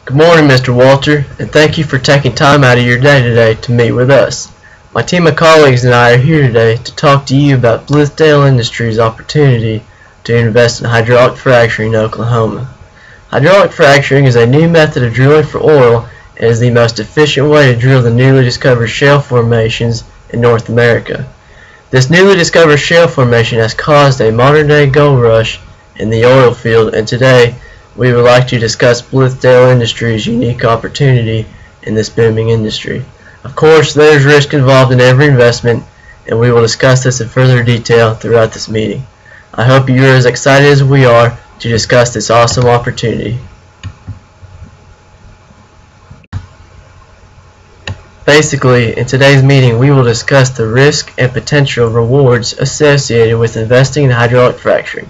Good morning, Mr. Walter, and thank you for taking time out of your day today to meet with us. My team of colleagues and I are here today to talk to you about Blithedale Industries' opportunity to invest in hydraulic fracturing in Oklahoma. Hydraulic fracturing is a new method of drilling for oil and is the most efficient way to drill the newly discovered shale formations in North America. This newly discovered shale formation has caused a modern-day gold rush in the oil field, and today we would like to discuss Blithedale Industries' unique opportunity in this booming industry. Of course, there is risk involved in every investment, and we will discuss this in further detail throughout this meeting. I hope you are as excited as we are to discuss this awesome opportunity. Basically, in today's meeting, we will discuss the risk and potential rewards associated with investing in hydraulic fracturing.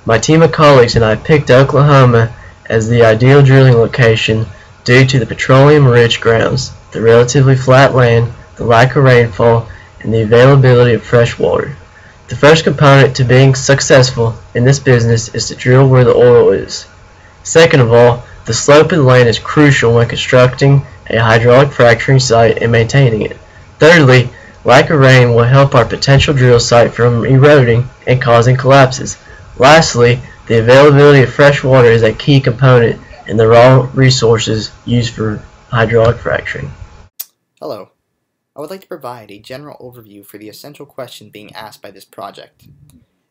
My team of colleagues and I picked Oklahoma as the ideal drilling location due to the petroleum-rich grounds, the relatively flat land, the lack of rainfall, and the availability of fresh water. The first component to being successful in this business is to drill where the oil is. Second of all, the slope of the land is crucial when constructing a hydraulic fracturing site and maintaining it. Thirdly, lack of rain will help our potential drill site from eroding and causing collapses. Lastly, the availability of fresh water is a key component in the raw resources used for hydraulic fracturing. Hello. I would like to provide a general overview for the essential question being asked by this project.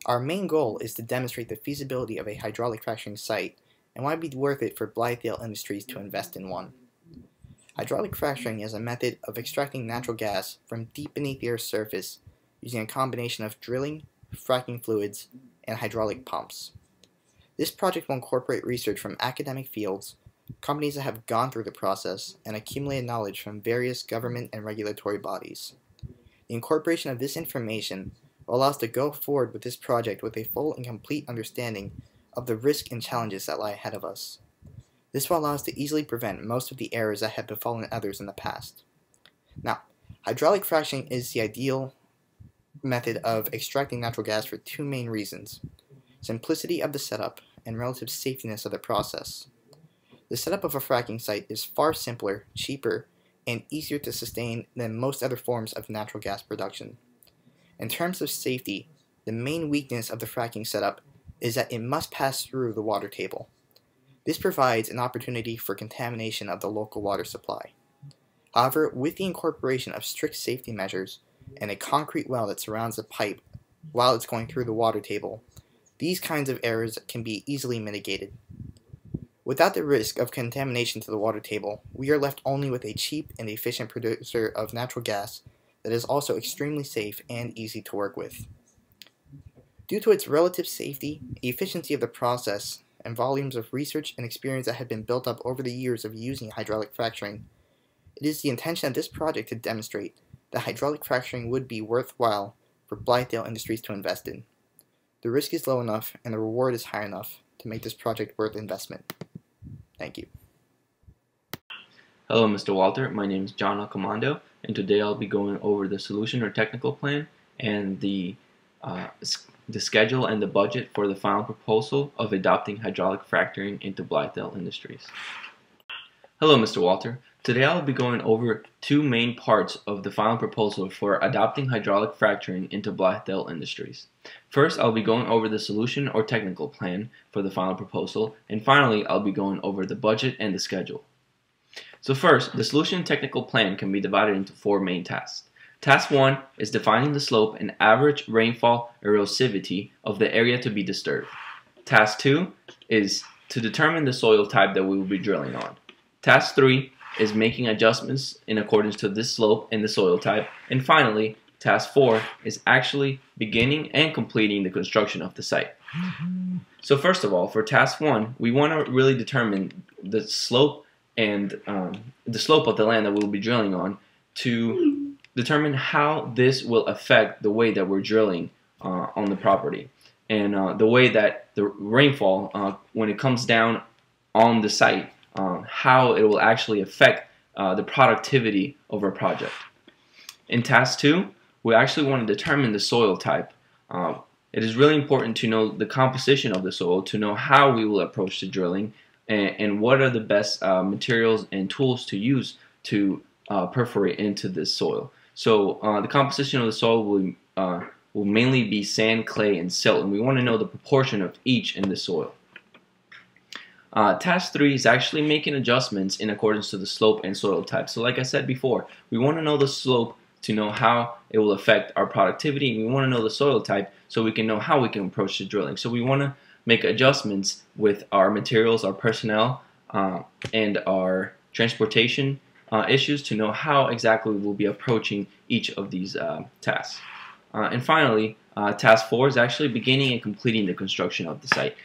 Our main goal is to demonstrate the feasibility of a hydraulic fracturing site and why it would be worth it for Blithedale Industries to invest in one. Hydraulic fracturing is a method of extracting natural gas from deep beneath the Earth's surface using a combination of drilling, fracking fluids, and hydraulic pumps. This project will incorporate research from academic fields, companies that have gone through the process, and accumulated knowledge from various government and regulatory bodies. The incorporation of this information will allow us to go forward with this project with a full and complete understanding of the risks and challenges that lie ahead of us. This will allow us to easily prevent most of the errors that have befallen others in the past. Now, hydraulic fracturing is the ideal method of extracting natural gas for two main reasons: simplicity of the setup and relative safetiness of the process. The setup of a fracking site is far simpler, cheaper, and easier to sustain than most other forms of natural gas production. In terms of safety, the main weakness of the fracking setup is that it must pass through the water table. This provides an opportunity for contamination of the local water supply. However, with the incorporation of strict safety measures and a concrete well that surrounds the pipe while it's going through the water table, these kinds of errors can be easily mitigated. Without the risk of contamination to the water table, we are left only with a cheap and efficient producer of natural gas that is also extremely safe and easy to work with. Due to its relative safety, efficiency of the process, and volumes of research and experience that have been built up over the years of using hydraulic fracturing, it is the intention of this project to demonstrate that hydraulic fracturing would be worthwhile for Blithedale Industries to invest in. The risk is low enough and the reward is high enough to make this project worth investment. Thank you. Hello, Mr. Walter. My name is John Alcomando, and today I'll be going over the solution or technical plan and the schedule and the budget for the final proposal of adopting hydraulic fracturing into Blithedale Industries. Hello, Mr. Walter. Today I'll be going over two main parts of the final proposal for adopting hydraulic fracturing into Blithedale Industries. First, I'll be going over the solution or technical plan for the final proposal, and finally I'll be going over the budget and the schedule. So first, the solution and technical plan can be divided into four main tasks. Task 1 is defining the slope and average rainfall erosivity of the area to be disturbed. Task 2 is to determine the soil type that we will be drilling on. Task 3 is making adjustments in accordance to this slope and the soil type. And finally, Task 4 is actually beginning and completing the construction of the site. So first of all, for Task 1, we want to really determine the slope and the slope of the land that we'll be drilling on to determine how this will affect the way that we're drilling on the property, and the way that the rainfall, when it comes down on the site, how it will actually affect the productivity of our project. In Task 2, we actually want to determine the soil type. It is really important to know the composition of the soil, to know how we will approach the drilling, and what are the best materials and tools to use to perforate into this soil. So the composition of the soil will mainly be sand, clay, and silt, and we want to know the proportion of each in the soil. Task 3 is actually making adjustments in accordance to the slope and soil type. So like I said before, we want to know the slope to know how it will affect our productivity, and we want to know the soil type so we can know how we can approach the drilling. So we want to make adjustments with our materials, our personnel, and our transportation issues to know how exactly we will be approaching each of these tasks. And finally, task 4 is actually beginning and completing the construction of the site.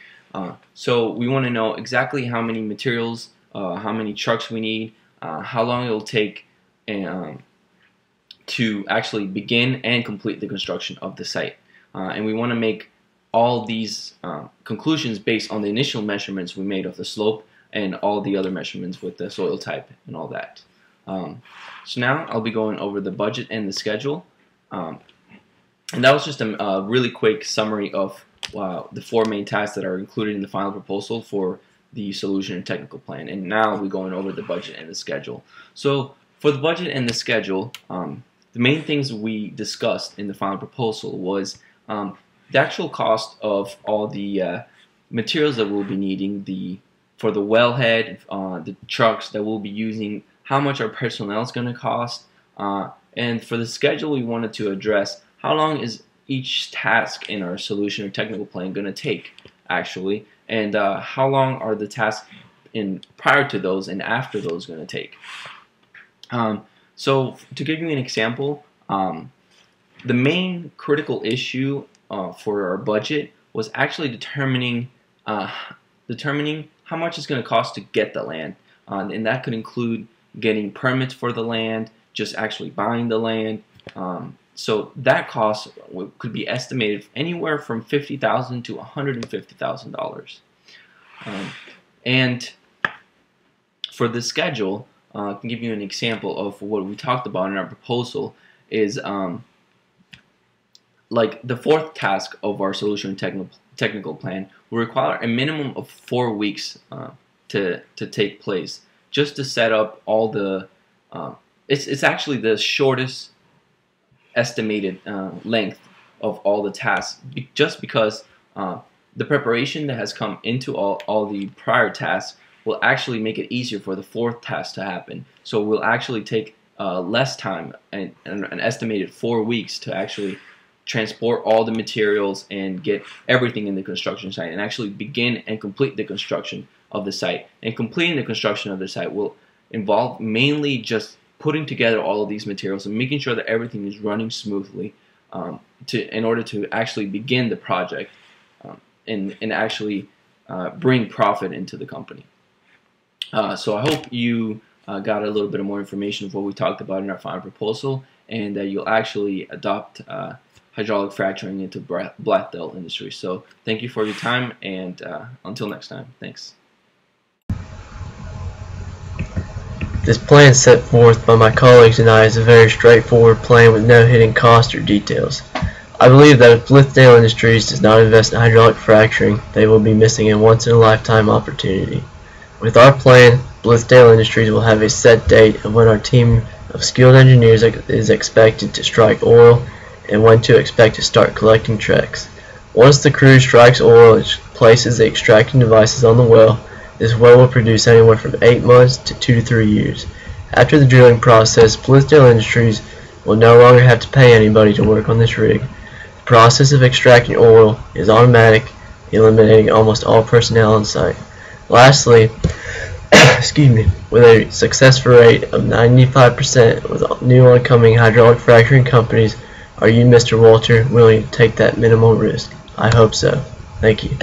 So we want to know exactly how many materials, how many trucks we need, how long it will take to actually begin and complete the construction of the site. And we want to make all these conclusions based on the initial measurements we made of the slope and all the other measurements with the soil type and all that. So now I'll be going over the budget and the schedule. And that was just a really quick summary of the 4 main tasks that are included in the final proposal for the solution and technical plan. And now we're going over the budget and the schedule. So for the budget and the schedule, the main things we discussed in the final proposal was the actual cost of all the materials that we'll be needing, for the wellhead, the trucks that we'll be using, how much our personnel is going to cost, and for the schedule we wanted to address how long is each task in our solution or technical plan going to take actually, and how long are the tasks prior to those and after those going to take. So to give you an example, the main critical issue for our budget was actually determining how much it's going to cost to get the land, and that could include getting permits for the land, just actually buying the land. So that cost could be estimated anywhere from $50,000 to $150,000. And for the schedule, I can give you an example of what we talked about in our proposal is like the 4th task of our solution and technical plan will require a minimum of 4 weeks to take place, just to set up all the it's actually the shortest estimated length of all the tasks, just because the preparation that has come into all the prior tasks will actually make it easier for the 4th task to happen. So we'll actually take less time, and an estimated 4 weeks to actually transport all the materials and get everything in the construction site and actually begin and complete the construction of the site. And completing the construction of the site will involve mainly just putting together all of these materials and making sure that everything is running smoothly in order to actually begin the project and actually bring profit into the company. So I hope you got a little bit of more information of what we talked about in our final proposal, and that you'll actually adopt hydraulic fracturing into black belt industry. So thank you for your time, and until next time, thanks. This plan set forth by my colleagues and I is a very straightforward plan with no hidden costs or details. I believe that if Blithdale Industries does not invest in hydraulic fracturing, they will be missing a once-in-a-lifetime opportunity. With our plan, Blithdale Industries will have a set date of when our team of skilled engineers is expected to strike oil and when to expect to start collecting checks. Once the crew strikes oil and places the extracting devices on the well, this well will produce anywhere from 8 months to 2 to 3 years. After the drilling process, Blithdale Industries will no longer have to pay anybody to work on this rig. The process of extracting oil is automatic, eliminating almost all personnel on site. Lastly, with a success rate of 95% with new oncoming hydraulic fracturing companies, are you, Mr. Walter, willing to take that minimal risk? I hope so. Thank you.